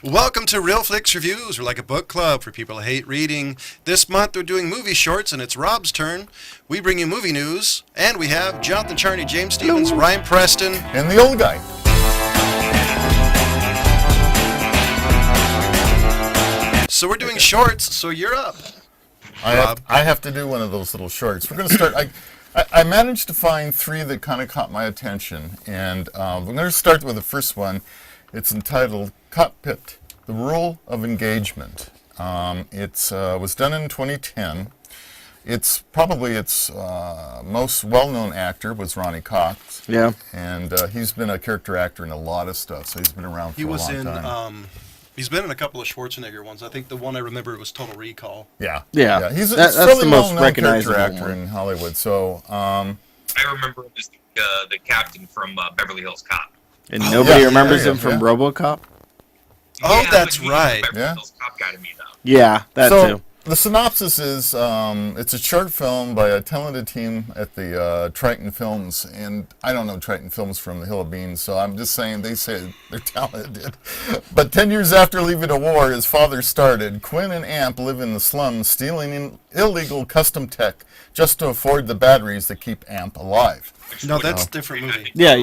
Welcome to Real Flix Reviews. We're like a book club for people who hate reading. This month we're doing movie shorts, and it's Rob's turn. We bring you movie news, and we have Jonathan Charney, James Stevens, Ryan Preston, and the old guy. So we're doing shorts, so you're up. I have to do one of those little shorts. We're going to start. I managed to find three that kind of caught my attention, and we're going to start with the first one. It's entitled Cockpit, The Rule of Engagement. It was done in 2010. It's probably its most well-known actor was Ronnie Cox. Yeah. And he's been a character actor in a lot of stuff, so he's been around for a long time. He's been in a couple of Schwarzenegger ones. I think the one I remember was Total Recall. Yeah. He's that's the most well-known recognizable character actor one in Hollywood. So I remember him as the captain from Beverly Hills Cop. And nobody remembers him from RoboCop? Oh, Yeah, that's but he's right. the Beverly Hills Cop guy to me, though. Yeah, that too. The synopsis is it's a short film by a talented team at the Triton Films, and I don't know Triton Films from the Hill of Beans, so I'm just saying they say they're talented. But 10 years after leaving a war his father started, Quinn and Amp live in the slums stealing illegal custom tech just to afford the batteries that keep Amp alive. No, that's a different movie. Yeah,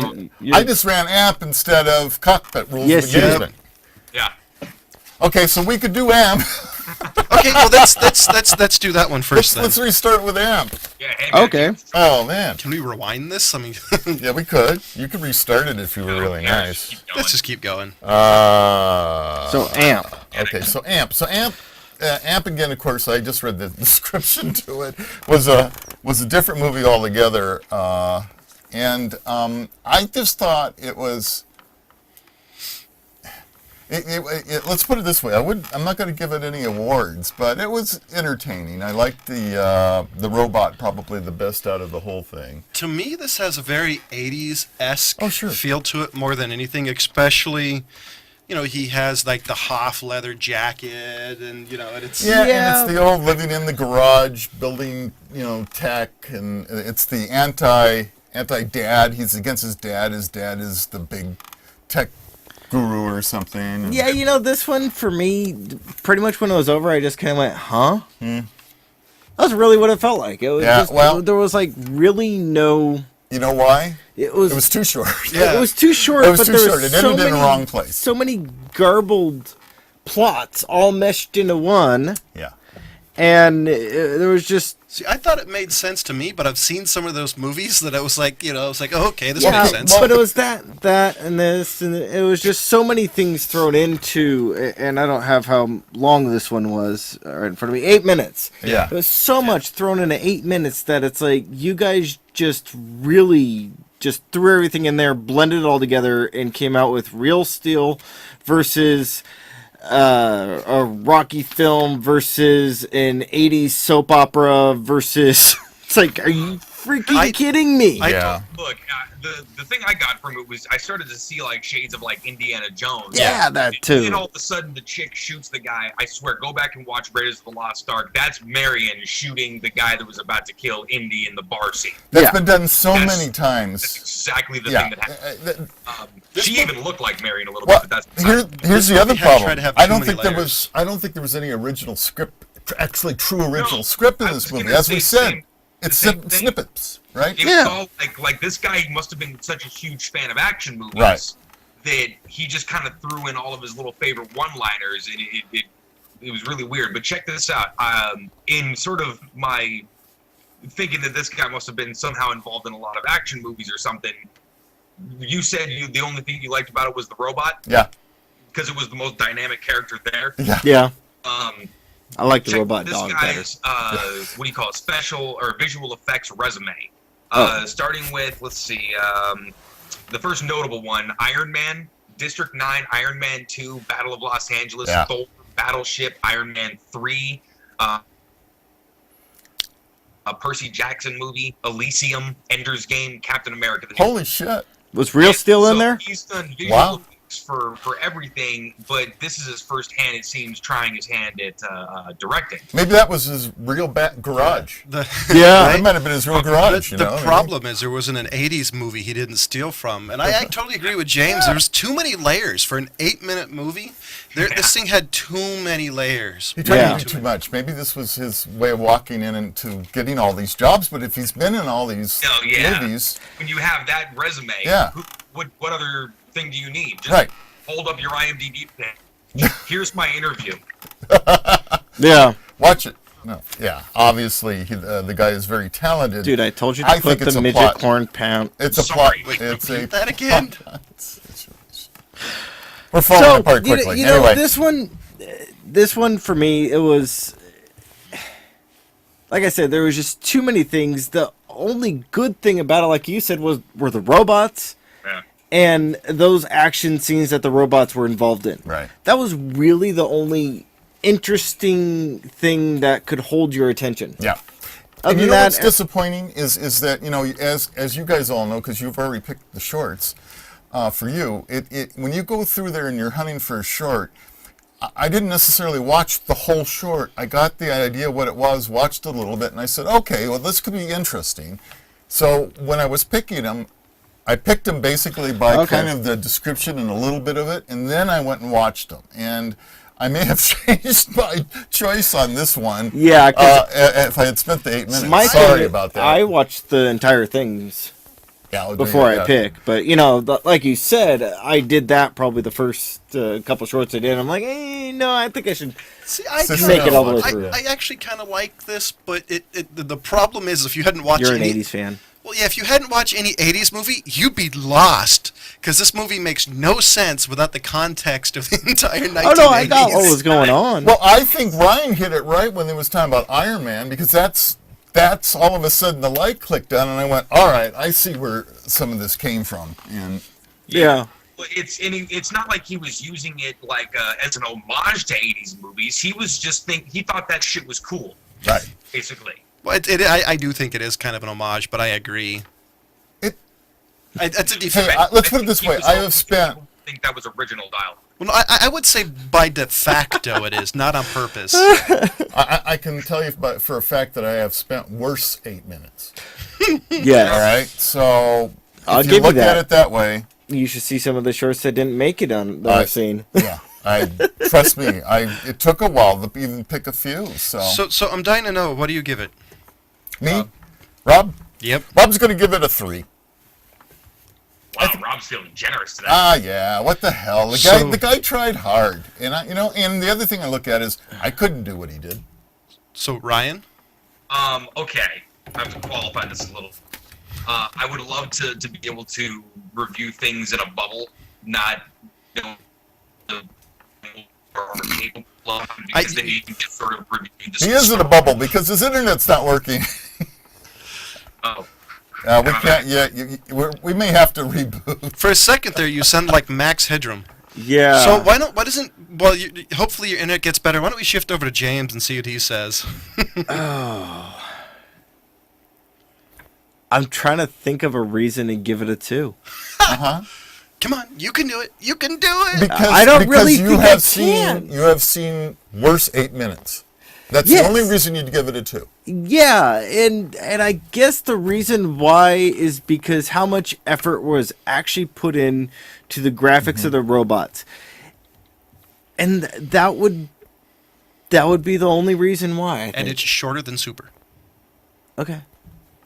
I just ran Amp instead of Cockpit Rules Yes, of you did. Engagement. Yeah. Okay, so we could do Amp. Okay, well let's do that one first Let's then. restart with Amp. Yeah, hey, man, Okay. Oh man. Can we rewind this? I mean, Yeah, we could. You could restart it if you were really yeah, nice. keep going. let's just keep going. So AMP. Okay, so Amp. Amp again. Of course, I just read the description to it. Was a different movie altogether, and I just thought it was. Let's put it this way. I'm not going to give it any awards, but it was entertaining. I liked the robot probably the best out of the whole thing. To me, this has a very 80s-esque Sure. feel to it more than anything, especially, he has like the Hoff leather jacket and, and it's... Yeah, and it's the old living in the garage, building, tech, and it's the anti-dad. He's against his dad. His dad is the big tech guru or something. Yeah, this one for me, pretty much when it was over, I just kind of went, huh? That's really what it felt like. It was there was like really no... You know why? It was too short. Yeah. It was too short. It was but too there short. It so ended in the many- wrong place. So many garbled plots all meshed into one, Yeah. and there was just... See, I thought it made sense to me, but I've seen some of those movies that I was like, oh, okay, this Yeah, makes sense. but it was that, and this, and it was just so many things thrown into, and I don't have how long this one was right in front of me. 8 minutes. Yeah. It was so much thrown into 8 minutes that it's like, you guys just really just threw everything in there, blended it all together, and came out with Real Steel versus a Rocky film versus an 80s soap opera versus... It's like, are you freaking kidding me? Yeah. Look, the thing I got from it was I started to see like shades of like Indiana Jones. Yeah, that And too. then all of a sudden the chick shoots the guy. I swear, go back and watch Raiders of the Lost Ark. That's Marion shooting the guy that was about to kill Indy in the bar scene. That's Yeah. been done so That's- many That's times. exactly the Yeah. thing that happened. She even looked like Marion a little Well, bit, but that's here's the other movie had tried problem. to have I too don't many think there layers. was any original script, actually true original script in I this was movie. gonna As say we the said, same- it's the same thing. snippets, right? It was all like this guy must have been such a huge fan of action movies Right. that he just kind of threw in all of his little favorite one-liners, and it was really weird. But check this out. In sort of my thinking that this guy must have been somehow involved in a lot of action movies or something, you said the only thing you liked about it was the robot Yeah. because it was the most dynamic character there. Yeah, Um, I like the check robot this dog better. guy's what do you call it, special or visual effects resume. Starting with, let's see, the first notable one: Iron Man, District 9, Iron Man 2, Battle of Los Angeles, Yeah. Thor, Battleship, Iron Man 3, a Percy Jackson movie, Elysium, Ender's Game, Captain America. Holy shit. Was Real Steel in So there? He's done visual Wow. effects looks for everything, but this is his first hand, it seems, trying his hand at directing. Maybe that was his real garage. Yeah. That might have been his real garage. The problem is there wasn't an 80s movie he didn't steal from. And I totally agree with James. There's too many layers for an 8-minute movie. This thing had too many layers. He tried to do too much. Maybe this was his way of walking in into getting all these jobs, but if he's been in all these movies... When you have that resume, what other thing do you need? Just hold up your IMDb page. Here's my interview. Yeah. Watch it. No. Yeah, obviously the guy is very talented. Dude, I told you to put the midget corn pound. It's a plot. Wait, it's repeat that again. We're falling apart quickly. You know, anyway, this one for me, it was, like I said, there was just too many things. The only good thing about it, like you said, were the robots. Yeah. And those action scenes that the robots were involved in. Right. That was really the only interesting thing that could hold your attention. Yeah. Other And you than know that, what's disappointing is that, you know, as you guys all know, because you've already picked the shorts, for you, when you go through there and you're hunting for a short, I didn't necessarily watch the whole short. I got the idea what it was, watched a little bit, and I said, okay, well, this could be interesting. So when I was picking them, I picked them basically by kind of the description and a little bit of it, and then I went and watched them. And I may have changed my choice on this one. Yeah, if I had spent the 8 minutes. Sorry about that. I watched the entire things before I pick, but you know, like you said, I did that probably the first couple shorts I did. I'm like, hey, no, I think I should make it all the way through. I actually kind of like this, but the problem is if you hadn't watched You're an 80s fan. Well, yeah, if you hadn't watched any 80s movie, you'd be lost. Because this movie makes no sense without the context of the entire 1980s. Oh, no, I got what was going on. Well, I think Ryan hit it right when there was talking about Iron Man, because that's all of a sudden the light clicked on, and I went, all right, I see where some of this came from. And yeah. It's not like he was using it like as an homage to 80s movies. He was just he thought that shit was cool. Right. Basically. Well, I do think it is kind of an homage, but I agree. It's a defense. Hey, let's put it this way. I have spent... I think that was original dialogue. Well, no, I would say by de facto it is, not on purpose. I can tell you for a fact that I have spent worse 8 minutes. Yes. All right? So, I'll if give you look you that. at it that way... You should see some of the shorts that didn't make it on that I've seen. Yeah. Trust me, it took a while to even pick a few. So I'm dying to know, what do you give it? Me? Rob? Yep. Rob's going to give it a 3. Wow, Rob's feeling generous today. Yeah. What the hell? The guy tried hard, and and the other thing I look at is I couldn't do what he did. So Ryan? Okay. I have to qualify this a little. I would love to be able to review things in a bubble, not because then you can just sort of review this. He is in a bubble because his internet's not working. Oh. We can't yet. We may have to reboot. For a second there, you sound like Max Headroom. Yeah. So why doesn't? Well, hopefully your internet gets better. Why don't we shift over to James and see what he says? Oh. I'm trying to think of a reason to give it a 2. Come on, you can do it. You can do it. Because you have seen worse 8 minutes. That's the only reason you'd give it a 2. Yeah, and I guess the reason why is because how much effort was actually put in to the graphics of the robots. And that would be the only reason why. I think. And it's shorter than Super. Okay.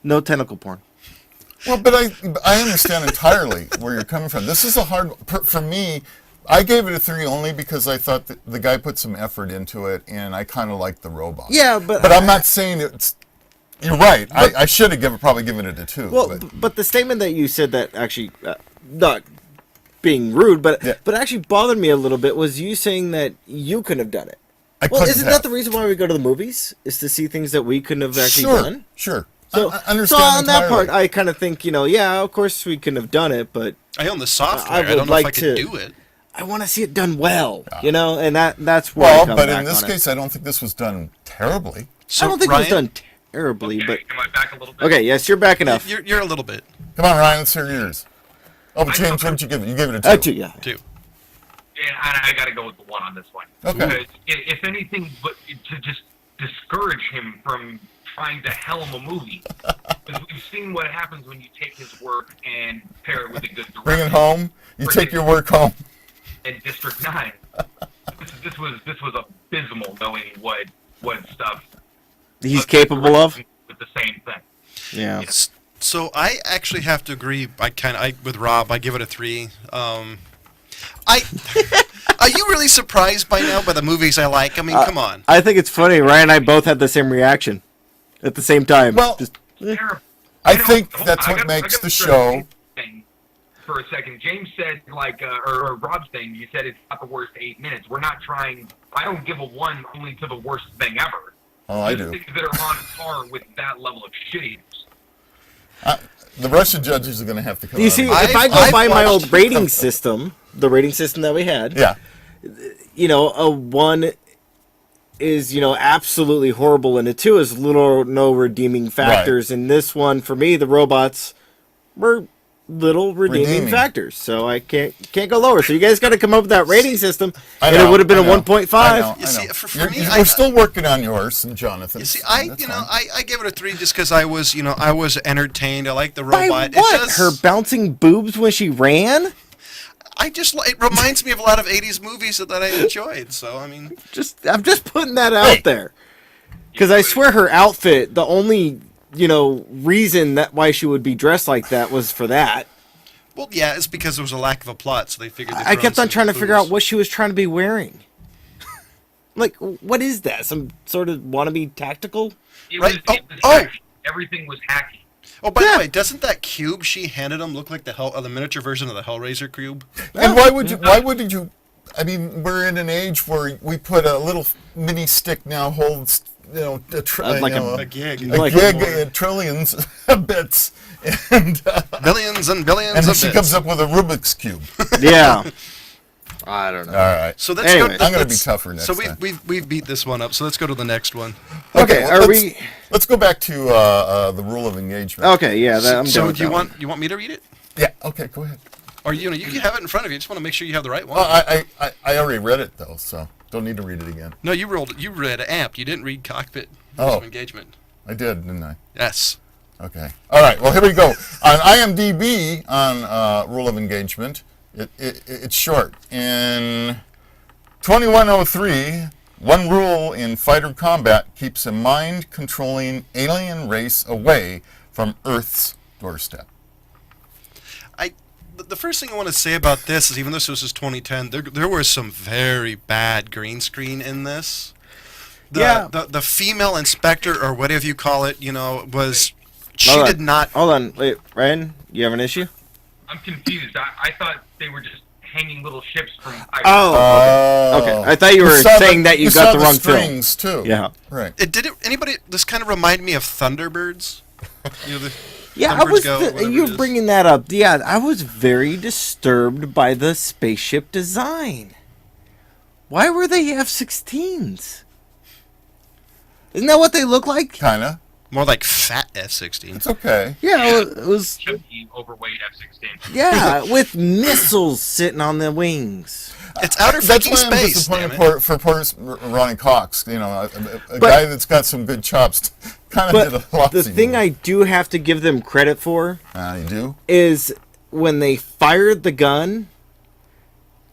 No tentacle porn. Well, but I understand entirely where you're coming from. This is a hard... For me, I gave it a 3 only because I thought that the guy put some effort into it, and I kind of liked the robot. Yeah, but I'm not saying it's... You're right. I should have probably given it a 2. Well, but the statement that you said that actually... not being rude, but actually bothered me a little bit was you saying that you couldn't have done it. Isn't that the reason why we go to the movies? Is to see things that we couldn't have actually done? Sure. So, I understand so on entirely. that part, I kind of think, yeah, of course we couldn't have done it, but... I own the software. I I don't know like if I could do it. I want to see it done well, and that's where I come but back in this on case, I don't think this was done terribly. So, I don't think Ryan, it was done terribly, but... Am I back a little bit? Okay, yes, you're back enough. You're a little bit. Come on, Ryan, let's hear yours. Oh, but James, what did you give it? You gave it a 2. 2, yeah. 2. I got to go with the 1 on this one. Okay. Because if anything, but to just discourage him from trying to helm a movie. Because we've seen what happens when you take his work and pair it with a good director. Bring it home. You take your work home. And District 9. This was abysmal, knowing what stuff He's capable of. with the same thing. Yeah. Yes. So I actually have to agree. With Rob. I give it a 3. Are you really surprised by now by the movies I like? I mean, come on. I think it's funny. Ryan and I both had the same reaction at the same time. Well, Terrible. I think that's what makes the show. For a second, James said, or Rob's thing, you said it's not the worst 8 minutes. We're not trying. I don't give a 1 only to the worst thing ever. Oh, I Just do. things that are on par with that level of shittiness. The Russian judges are going to have to come. You out see, and- if I go I've by my watched- old rating system, the rating system that we had, yeah, a 1 is, absolutely horrible, and a 2 is little or no redeeming factors. And this one, for me, the robots were little redeeming factors, so I can't go lower. So you guys got to come up with that rating system, and it would have been a 1.5. You see, for me, we're still working on yours, and Jonathan. You see, That's fine. I gave it a 3 just because I was entertained. I like the By robot. what? Her bouncing boobs when she ran? It reminds me of a lot of 80s movies that I enjoyed. So, I mean, I'm just putting that out there. Because I swear her outfit, the only, reason why she would be dressed like that was for that. well, yeah, it's because there was a lack of a plot, so they figured. I kept on trying to figure out what she was trying to be wearing. Like, what is that? Some sort of wannabe tactical? It Right. was Oh. hacky. Everything was hacky. Oh, by the way, doesn't that cube she handed him look like the miniature version of the Hellraiser cube? And why wouldn't you? I mean, we're in an age where we put a little mini stick now holds, Like A gig. Like- trillions of bits, and Billions and billions and of she bits. comes up with a Rubik's cube. Yeah. I don't know. All right. So let's Anyway. go. I'm gonna be let's- tougher next So time. we've beat this one up. So let's go to the next one. Okay, well, are let's- Let's go back to the rule of engagement. Okay, yeah, I'm So done with do you that want me to read it, Yeah. Okay. Go ahead. or you have it in front of you? Just want to make sure you have the right one. Well, I already read it though, so don't need to read it again. No, you read Amp. You didn't read Cockpit. Oh. Of Engagement. I did, didn't I? Yes. Okay. All right. Well, here we go. On IMDb, on rule of engagement, it's short. In 2103, one rule in fighter combat keeps a mind-controlling alien race away from Earth's doorstep. The first thing I want to say about this is, even though this was 2010, there was some very bad green screen in this. The female inspector, or whatever you call it, was she Hold on. did not. Hold on, wait, Ryan, you have an issue? I'm confused. I thought they were just hanging little ships from. Oh, okay. I thought you were saying that you got saw the wrong film. strings too. Yeah. Right. Anybody? This kind of reminded me of Thunderbirds. Yeah, I Thunderbirds was. Go, whatever You it is. bringing that up? Yeah, I was very disturbed by the spaceship design. Why were they F-16s? Isn't that what they look like? Kinda. More like fat F-16. It's okay. Yeah, it was. Chunky, overweight F-16. Yeah, with missiles sitting on the wings. It's outer That's freaking why I'm space. Damn disappointed it. for poor Ronnie Cox. A guy that's got some good chops. Kind of did a But lot. the thing I do have to give them credit for you do. is when they fired the gun,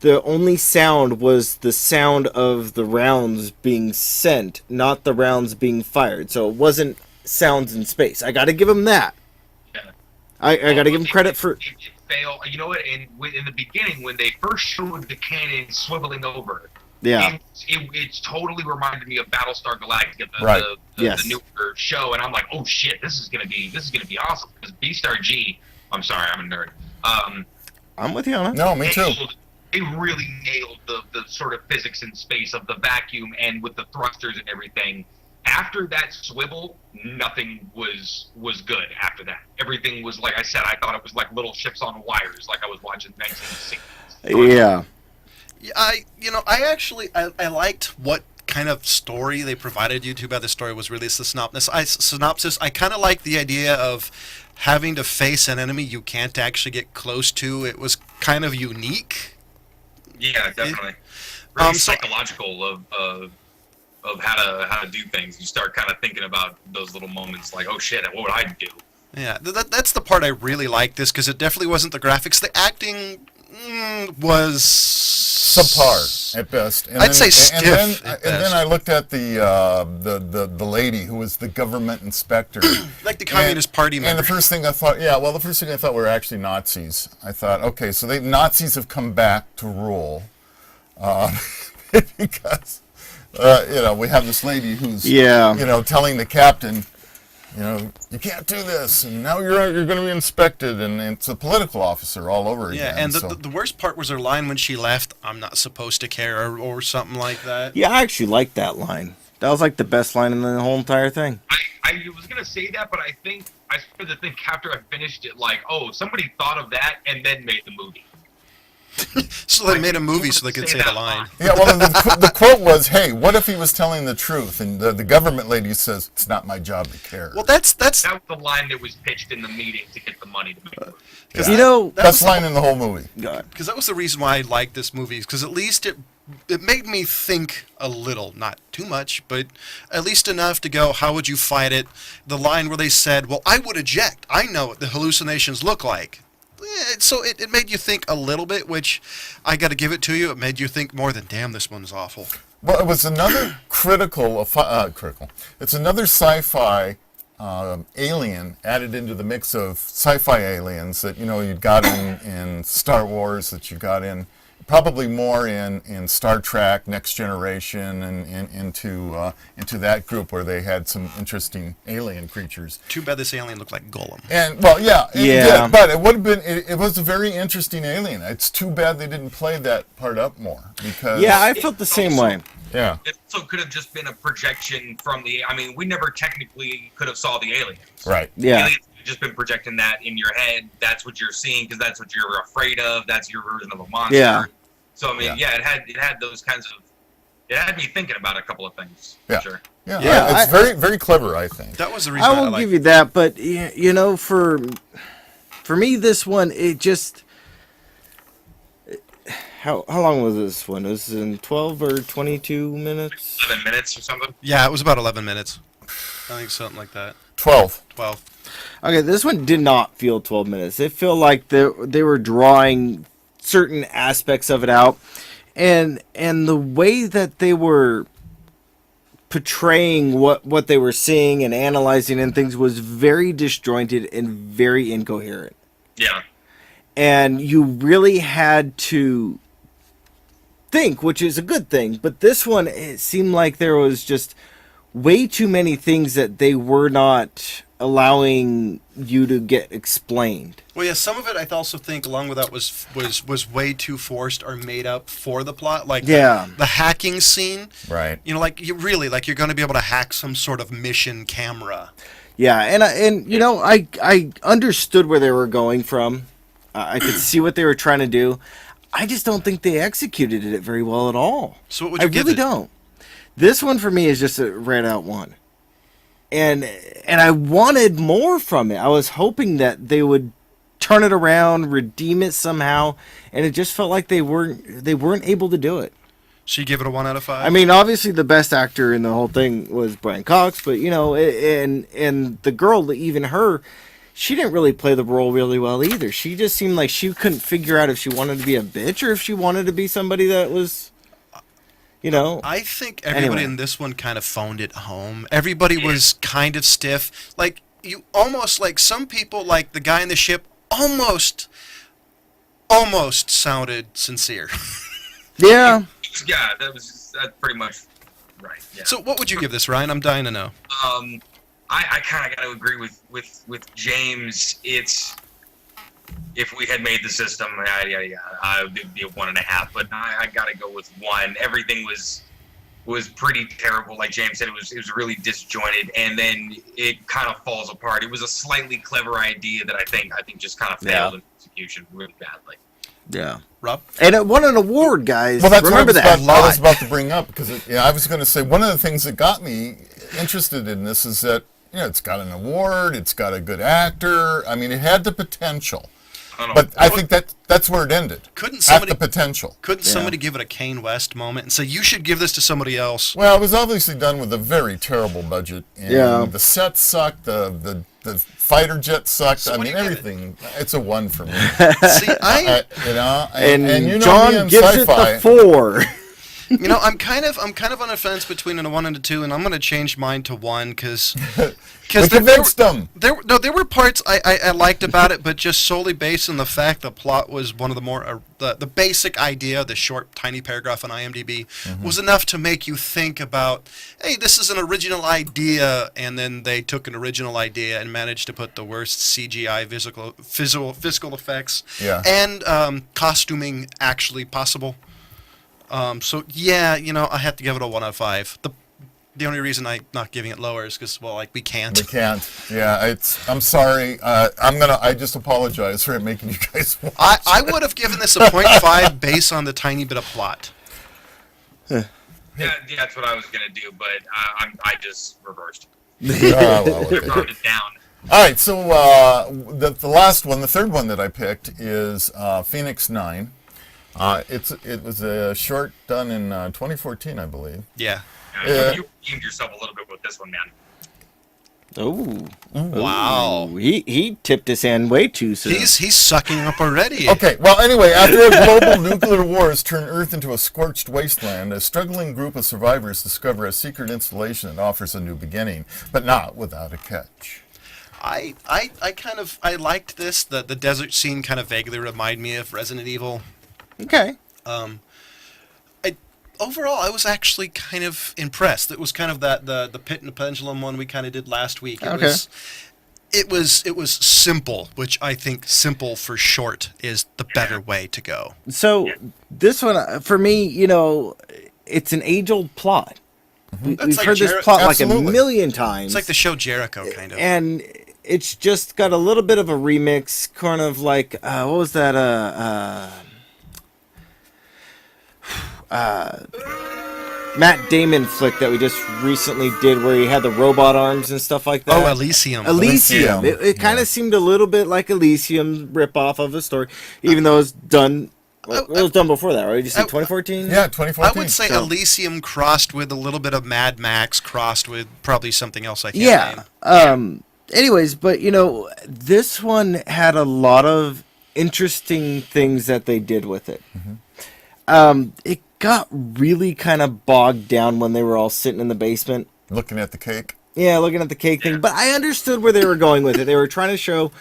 the only sound was the sound of the rounds being sent, not the rounds being fired. So it wasn't sounds in space. I got to give them that. Yeah. I got to give them credit for. It failed. You know what? In the beginning, when they first showed the cannon swiveling over, Yeah. it totally reminded me of Battlestar Galactica, Right. Yes. the newer show, and I'm like, oh shit, this is gonna be awesome. Because B-Star G, I'm sorry, I'm a nerd. I'm with you on it. No, me too. They really nailed the sort of physics in space of the vacuum and with the thrusters and everything. After that swivel, nothing was good after that. Everything was, like I said, I thought it was like little ships on wires, like I was watching 1960s. Yeah. I liked what kind of story they provided you. Too bad the story was really the synopsis. I kind of like the idea of having to face an enemy you can't actually get close to. It was kind of unique. Yeah, definitely. Very so- psychological of how to do things. You start kind of thinking about those little moments, like, oh shit, what would I do? Yeah, that's the part I really liked this, because it definitely wasn't the graphics. The acting was subpar at best. And I'd say stiff at And then best. I looked at the lady who was the government inspector. Like the Communist Party member. And the first thing I thought were actually Nazis. I thought, okay, so Nazis have come back to rule, because we have this lady who's telling the captain, you can't do this, and now you're going to be inspected, and it's a political officer all over again. Yeah, and the worst part was her line when she left, "I'm not supposed to care," or something like that. Yeah, I actually liked that line. That was like the best line in the whole entire thing. I was gonna say that, but I started to think after I finished it, like, oh, somebody thought of that and then made the movie. So they made a movie so they could say the line. Yeah, well, the quote was, "Hey, what if he was telling the truth?" And the government lady says, "It's not my job to care." Well, that was the line that was pitched in the meeting to get the money to make the movie. Yeah. Best line in the whole movie. Because that was the reason why I liked this movie, because at least it made me think a little, not too much, but at least enough to go, how would you fight it? The line where they said, well, I would eject. I know what the hallucinations look like. So it made you think a little bit, which I got to give it to you. It made you think more than, damn, this one's awful. Well, it was another critical. It's another sci-fi alien added into the mix of sci-fi aliens that you got in Star Wars, that you got in probably more in Star Trek, Next Generation, and into that group where they had some interesting alien creatures. Too bad this alien looked like Gollum. And well, yeah, it did, but it would have been. It was a very interesting alien. It's too bad they didn't play that part up more, because I felt the same way. Yeah. It also could have just been a projection from we never technically could have saw the aliens. Right. Yeah. Aliens could have just been projecting that in your head. That's what you're seeing because that's what you're afraid of. That's your version of a monster. Yeah. So it had those kinds of. It had me thinking about a couple of things. Yeah. For sure. Yeah. It's very, very clever, I think. That was the reason I will give you that, but for me, this one, it just. How long was this one? Was it in 12 or 22 minutes? 11 minutes or something? Yeah, it was about 11 minutes. I think something like that. 12. Okay, this one did not feel 12 minutes. It felt like they were drawing certain aspects of it out. And the way that they were portraying what they were seeing and analyzing and things was very disjointed and very incoherent. Yeah. And you really had to think, which is a good thing. But this one, it seemed like there was just way too many things that they were not allowing you to get explained. Well, yeah, some of it I also think, along with that, was way too forced or made up for the plot. Like the hacking scene. Right. You're going to be able to hack some sort of mission camera. Yeah, and I understood where they were going from. I could see what they were trying to do. I just don't think they executed it very well at all. So what would you give it? I really it? don't. This one for me is just a right out one. And I wanted more from it. I was hoping that they would turn it around, redeem it somehow, and it just felt like they weren't able to do it. So you give it a 1 out of 5? I mean, obviously the best actor in the whole thing was Brian Cox, but and the girl, even her, she didn't really play the role really well either. She just seemed like she couldn't figure out if she wanted to be a bitch or if she wanted to be somebody that was, I think everybody in this one kind of phoned it home. Everybody was kind of stiff. Like, you almost, like, some people, like the guy in the ship, almost sounded sincere. Yeah. Yeah, that's pretty much right. Yeah. So what would you give this, Ryan? I'm dying to know. I kind of got to agree with James. It's if we had made the system, I would be a 1.5. But I got to go with 1. Everything was pretty terrible. Like James said, it was really disjointed, and then it kind of falls apart. It was a slightly clever idea that I think just kind of failed in execution really badly. Yeah. Rob? And it won an award, guys. Well, that's Remember what that. I was about to bring up, because I was going to say one of the things that got me interested in this is that it's got an award, it's got a good actor. I mean, it had the potential. I don't know. But I think that's where it ended. Couldn't At somebody the potential. somebody give it a Kane West moment and say you should give this to somebody else? Well, it was obviously done with a very terrible budget. And the set sucked. The fighter jet sucked. So I what do mean, you give everything. It's a 1 for me. See, You know, And you know John me and gives sci-fi. it the 4. you know, I'm kind of on a fence between a 1 and a 2, and I'm going to change mine to 1 because We convinced them. There were parts I liked about it, but just solely based on the fact the plot was one of the more the basic idea, the short tiny paragraph on IMDb was enough to make you think about, hey, this is an original idea, and then they took an original idea and managed to put the worst CGI physical effects and costuming actually possible. So yeah, you know, I have to give it a 1 out of 5. The only reason I'm not giving it lower is because, well, like, we can't. We can't. Yeah, I'm sorry. I just apologize for making you guys watch. I would have given this a 0.5 based on the tiny bit of plot. Yeah, that's what I was gonna do, but I just reversed. Okay. Brought it down. All right, so the last one, the third one that I picked is Phoenix 9. It was a short done in 2014, I believe. Yeah. You redeemed yourself a little bit with this one, man. Oh. Wow. He tipped his hand way too soon. He's sucking up already. Okay, well, anyway, after a global nuclear war has turned Earth into a scorched wasteland, a struggling group of survivors discover a secret installation that offers a new beginning, but not without a catch. I liked this. The desert scene kind of vaguely reminded me of Resident Evil. Okay. Overall, I was actually kind of impressed. It was kind of the Pit and the Pendulum one we kind of did last week. It was simple, which I think simple for short is the better way to go. So this one, for me, you know, it's an age-old plot. We've like heard this plot Absolutely. like a million times. It's like the show Jericho, kind of. And it's just got a little bit of a remix, kind of like, what was that, Matt Damon flick that we just recently did where he had the robot arms and stuff like that. Oh, Elysium. Elysium. It kind of seemed a little bit like Elysium ripoff of a story, even though it was done. It was done before that, right? Did you say 2014? Yeah, 2014. I would say Elysium crossed with a little bit of Mad Max, crossed with probably something else I can't name. Anyways, but you know, this one had a lot of interesting things that they did with it. It got really kind of bogged down when they were all sitting in the basement. Looking at the cake. Yeah, looking at the cake thing. But I understood where they were going with it. They were trying to show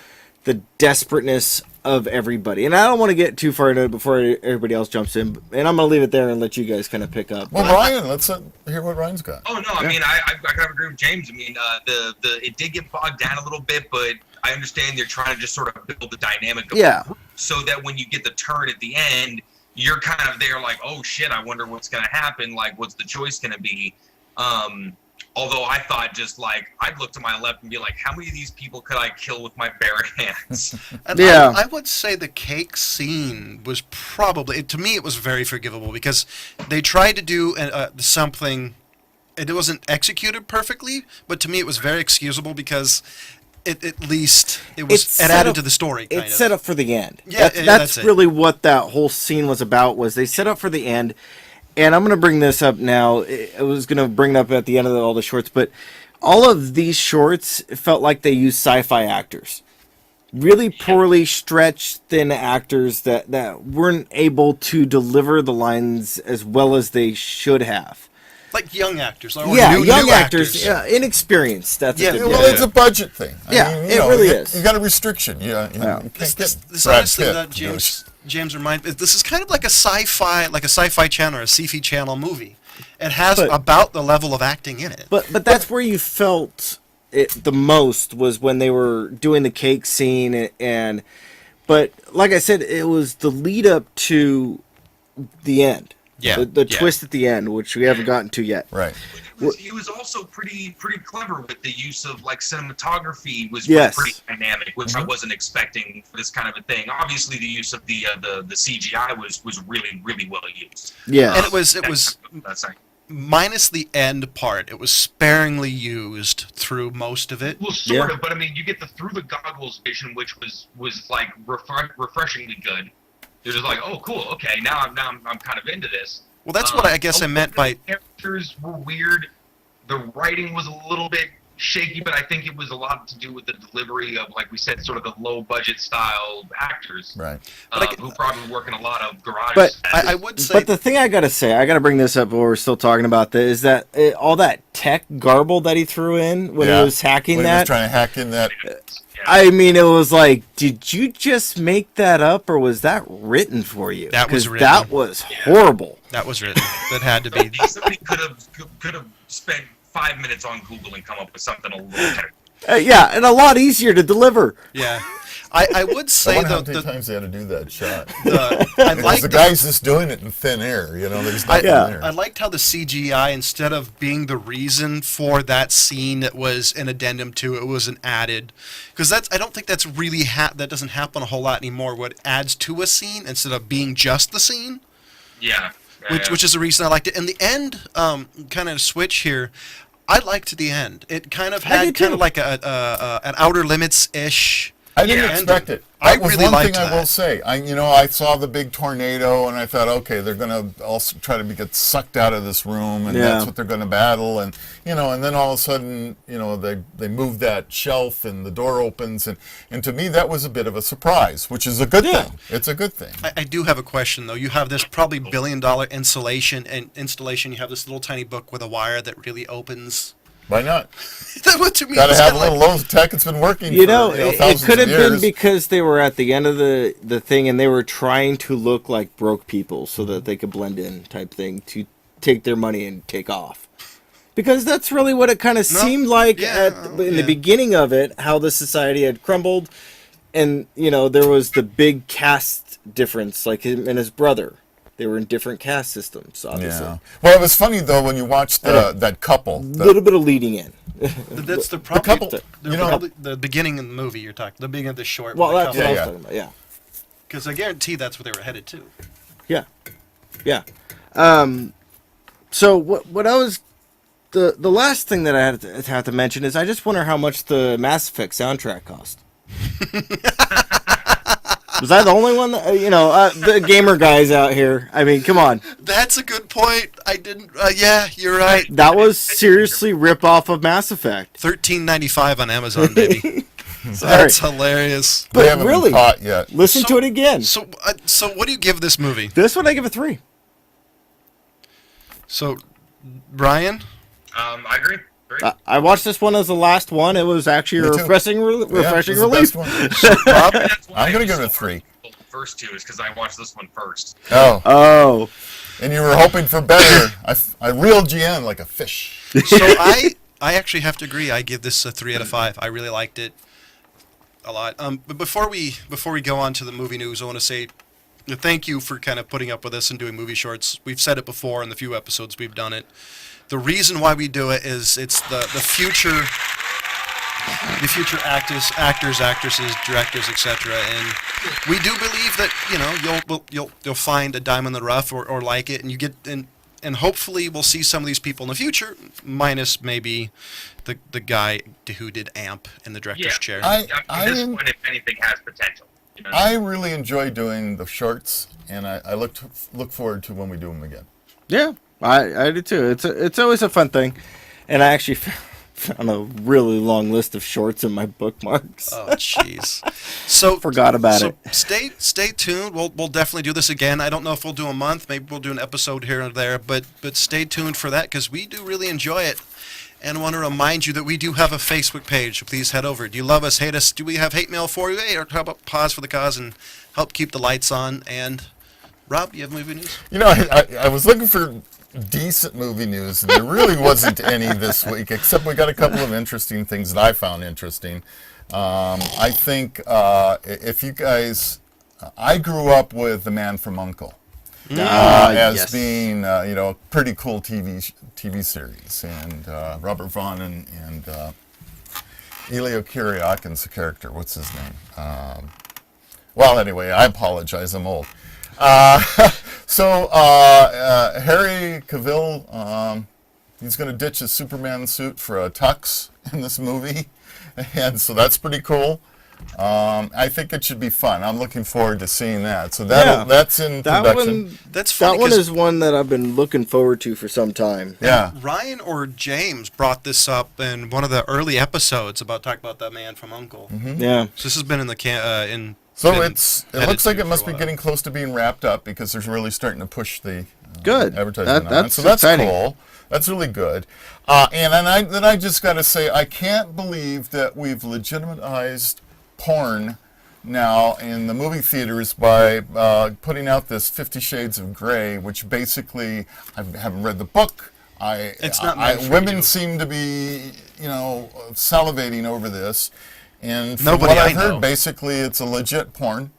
the desperateness of everybody. And I don't want to get too far into it before everybody else jumps in. And I'm going to leave it there and let you guys kind of pick up. Well, Ryan, let's hear what Ryan's got. Oh, no, I mean, I kind of agree with James. I mean, it did get bogged down a little bit, but I understand they're trying to just sort of build the dynamic of the group so that when you get the turn at the end, you're kind of there like, oh shit, I wonder what's going to happen. Like, what's the choice going to be? Although I thought just like, I'd look to my left and be like, how many of these people could I kill with my bare hands? And I would say the cake scene was probably, to me, it was very forgivable because they tried to do something, it wasn't executed perfectly, but to me it was very excusable because it added to the story. It's set up for the end. Yeah, that's really what that whole scene was about. Was they set up for the end, and I'm going to bring this up now. I was going to bring it up at the end of all the shorts, but all of these shorts felt like they used sci-fi actors, really poorly stretched, thin actors that weren't able to deliver the lines as well as they should have. Like young actors. Or young actors. Inexperienced. That's well, it's a budget thing. It really is. You got a restriction. You can't this honestly, that James reminded me, this is kind of like a sci-fi channel or a sci-fi channel movie. It has about the level of acting in it. But that's where you felt it the most was when they were doing the cake scene but like I said, it was the lead up to the end. Yeah, the twist at the end, which we haven't gotten to yet. Right. He was also pretty clever with the use of like cinematography. Was pretty dynamic, which I wasn't expecting for this kind of a thing. Obviously, the use of the CGI was really well used. Yeah, and it was minus the end part, it was sparingly used through most of it. Well, sort of, but I mean, you get the through the goggles vision, which was like refreshingly good. You're just like, oh, cool, okay, now I'm kind of into this. Well, that's what I guess I meant by... Characters were weird. The writing was a little bit shaky, but I think it was a lot to do with the delivery of, like we said, sort of the low-budget style actors. Right. Who probably work in a lot of garages. But I would say... But the thing I gotta bring this up while we're still talking about this, is that all that tech garble that he threw in when he was hacking when that... he was trying to hack in that... I mean, it was like, did you just make that up, or was that written for you? That was written. That was horrible. That was written. That had to be. Somebody could have spent 5 minutes on Google and come up with something a little better. Yeah, and a lot easier to deliver. Yeah. I would say, how though... many times they had to do that shot. I the guy's just doing it in thin air, you know, there's nothing there. I liked how the CGI, instead of being the reason for that scene that was an addendum to, it was an added. Because I don't think that's really... that doesn't happen a whole lot anymore, what adds to a scene instead of being just the scene. Yeah. Which is the reason I liked it. In the end, kind of switch here, I liked the end. It kind of had kind of like an Outer Limits-ish... I didn't expect it. I That was really one liked thing I that. will say. I saw the big tornado, and I thought, okay, they're going to also try to get sucked out of this room, and that's what they're going to battle. And and then all of a sudden, they move that shelf, and the door opens, and to me that was a bit of a surprise, which is a good thing. It's a good thing. I do have a question, though. You have this probably $1 billion installation. You have this little tiny book with a wire that really opens. Why not? That what to me Got to was have a kinda little low tech. It's been working. It thousands could have of been years. because they were at the end of the thing, and they were trying to look like broke people so that they could blend in, type thing, to take their money and take off. Because that's really what it kind of seemed like in the beginning of it, how the society had crumbled, and there was the big caste difference, like him and his brother. They were in different caste systems, obviously. Yeah. Well, it was funny though when you watched that couple. A little bit of leading in. That's the problem. couple, the beginning of the movie you're talking, the beginning of the short. Well, that's couple. what I was talking about. Yeah. Because I guarantee that's where they were headed to. Yeah. Yeah. So what I was the last thing that I had to mention is I just wonder how much the Mass Effect soundtrack cost. Was I the only one that, the gamer guys out here? I mean, come on. That's a good point. I didn't. Yeah, you're right. That was seriously rip off of Mass Effect. $13.95 on Amazon, baby. Sorry. That's hilarious. They But haven't really, been caught yet. listen to it again. So what do you give this movie? This one I give a 3. So, Brian? I agree. I watched this one as the last one. It was actually a Me too. refreshing Yeah, it was the relief. best one. Rob? That's why I'm gonna was give it a so 3. The first two is because I watched this one first. Oh, Oh. and you were hoping for better. I reeled you in like a fish. So I actually have to agree. I give this a 3 out of 5. I really liked it a lot. But before we go on to the movie news, I want to say thank you for kind of putting up with us and doing movie shorts. We've said it before in the few episodes we've done it. The reason why we do it is it's the future actors, actresses, directors, etc. And we do believe that you'll find a diamond in the rough or like it, and you get and hopefully we'll see some of these people in the future, minus maybe the guy who did Amp in the director's chair. This one, if anything, has potential. I really enjoy doing the shorts, and I look forward to when we do them again. Yeah, I do too. It's always a fun thing, and I actually found a really long list of shorts in my bookmarks. Oh, jeez. So Forgot about it. Stay tuned. We'll definitely do this again. I don't know if we'll do a month. Maybe we'll do an episode here and there. But stay tuned for that because we do really enjoy it. And I want to remind you that we do have a Facebook page. So please head over. Do you love us? Hate us? Do we have hate mail for you? Hey, or how about pause for the cause and help keep the lights on? And Rob, you have movie news? I was looking for decent movie news, and there really wasn't any this week, except we got a couple of interesting things that I found interesting. I think if you guys, I grew up with The Man from U.N.C.L.E. As being a pretty cool TV series, and Robert Vaughn and Elio Kiriakin's character. What's his name? Well, anyway, I apologize. I'm old. So Harry Cavill, he's going to ditch his Superman suit for a tux in this movie, and so that's pretty cool. I think it should be fun. I'm looking forward to seeing that. So that's in production. That's funny, that one is one that I've been looking forward to for some time. Yeah. Ryan or James brought this up in one of the early episodes about talking about that man from Uncle. Mm-hmm. Yeah. So this has been in the in. So it looks like it must be getting close to being wrapped up because they're really starting to push the Good. advertisement on it. That's So that's exciting. cool. That's really good. And then I just got to say, I can't believe that we've legitimized porn now in the movie theaters by putting out this 50 Shades of Grey, which basically, I haven't read the book. It's not meant for women you. seem to be, salivating over this. And from Nobody what I I've heard, know. basically it's a legit porn.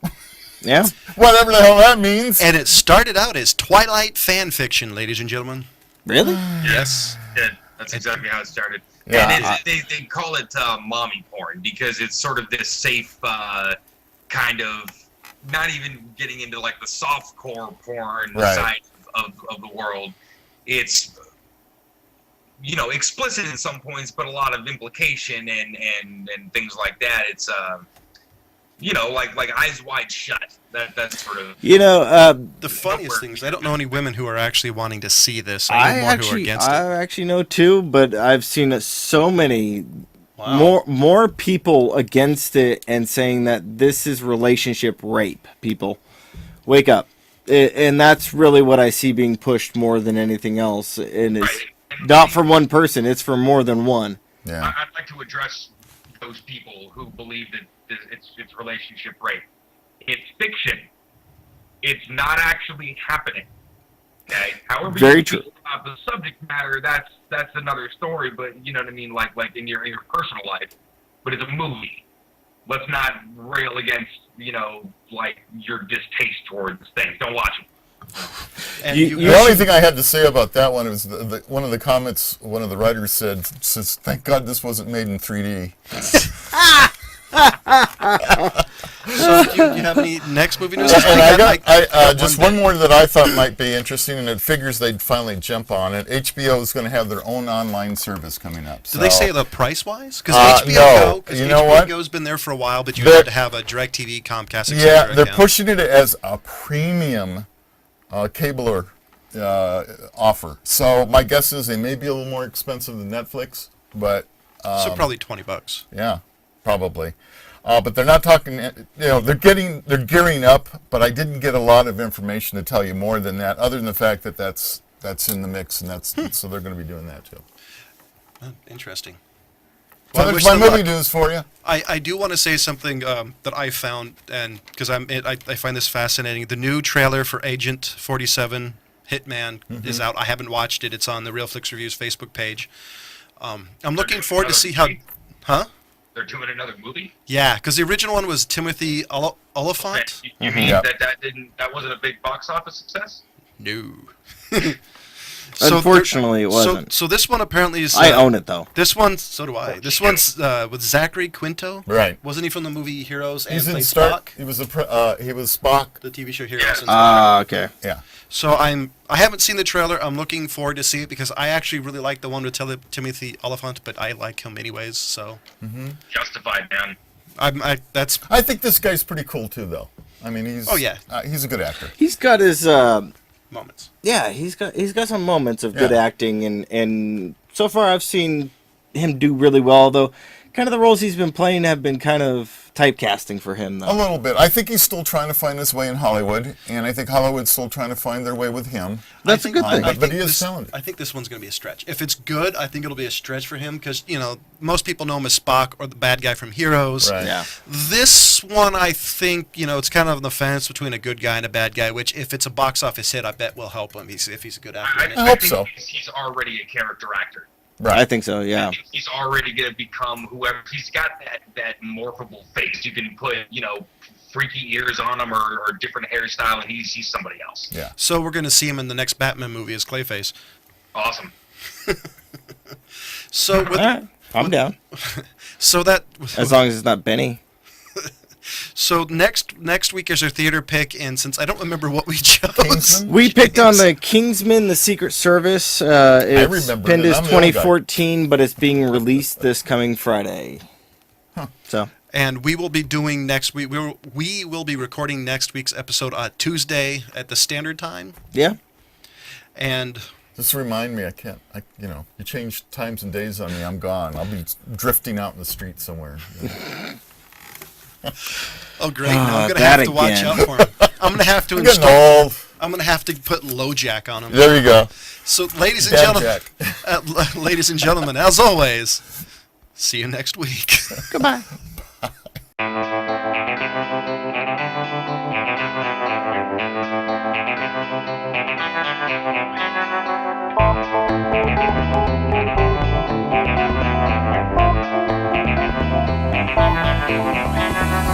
Yeah. Whatever the hell that means. And it started out as Twilight fan fiction, ladies and gentlemen. Really? Yes. That's exactly how it started. Yeah. And they call it mommy porn because it's sort of this safe kind of, not even getting into like the softcore porn Right. side of the world. It's explicit in some points, but a lot of implication and things like that. It's like Eyes Wide Shut. That's sort of The funniest thing is I don't know any women who are actually wanting to see this. I know more who are against it. I actually know too, but I've seen so many Wow. more people against it and saying that this is relationship rape. People, wake up. And that's really what I see being pushed more than anything else. And it's not for one person; it's for more than one. Yeah. I'd like to address those people who believe that it's relationship rape. It's fiction. It's not actually happening. Okay. However, Very you true. feel about the subject matter, that's another story. But you know what I mean, like in your personal life. But it's a movie. Let's not rail against like your distaste towards things. Don't watch them. And The only thing I had to say about that one was one of the comments one of the writers says, "Thank God this wasn't made in 3D." So do you have any next movie news? And I got got just one more that I thought might be interesting, and it figures they'd finally jump on it. HBO is going to have their own online service coming up. Did they say the price wise? Because HBO no. Go, because You know HBO what? Go's been there for a while, but you They're- have to have a DirecTV, Comcast, etc. Yeah, they're account. pushing it as a premium cable offer. So my guess is they may be a little more expensive than Netflix, but So probably $20. yeah, probably. But they're not talking. They're gearing up. But I didn't get a lot of information to tell you more than that, other than the fact that that's in the mix, and so they're going to be doing that too. Interesting. So Well, I there's wish my them movie luck. news for you. I do want to say something that I found, and because I find this fascinating. The new trailer for Agent 47 Hitman is out. I haven't watched it. It's on the Real Flix Reviews Facebook page. I'm looking forward to see how. Huh? They're doing another movie. Yeah, because the original one was Timothy Oliphant. You mean Yeah. that wasn't a big box office success? No. Unfortunately, it wasn't. So this one apparently is. I own it though. This one, so do I. This one's with Zachary Quinto. Right. Wasn't he from the movie Heroes and He's in played Star. Spock? He was he was Spock. The TV show Heroes. Yeah. And Spock. Ah, okay. Yeah. So I haven't seen the trailer. I'm looking forward to see it because I actually really like the one with Timothy Oliphant, but I like him anyways. So Justified, man. that's I think this guy's pretty cool too, though. I mean, he's. Oh, yeah. He's a good actor. He's got his moments. yeah, he's got some moments of good Yeah. acting, and so far I've seen him do really well. Although, kind of the roles he's been playing have been kind of typecasting for him, A though. little bit. I think he's still trying to find his way in Hollywood, and I think Hollywood's still trying to find their way with him. That's a good thing. But he is talented. I think this one's going to be a stretch. If it's good, I think it'll be a stretch for him because most people know him as Spock or the bad guy from Heroes. Right. Yeah. This one, I think, it's kind of on the fence between a good guy and a bad guy, which if it's a box office hit, I bet will help him if he's a good actor. in it. I hope think so. He's already a character actor. Right. I think so. Yeah. He's already going to become whoever. He's got that morphable face. You can put, freaky ears on him or different hairstyle, and he's somebody else. Yeah. So we're going to see him in the next Batman movie as Clayface. Awesome. So All right. I'm down. so that As long as it's not Benny. So next week is our theater pick, and since I don't remember what we chose, Kingsman? We picked on the Kingsman: The Secret Service. It's remember pinned it. as I'm the old guy. 2014, but it's being released this coming Friday. So and we will be doing next week. We will be recording next week's episode on Tuesday at the standard time. yeah, And Just remind me, you change times and days on me, I'm gone. I'll be drifting out in the street somewhere. oh great, now I'm gonna that have to watch again. out for him. I'm gonna have to I'm getting install. old. I'm gonna have to put LoJack on him. There you go. So, ladies and Dad gentlemen, Jack. ladies and gentlemen, as always, see you next week. goodbye. Thank you.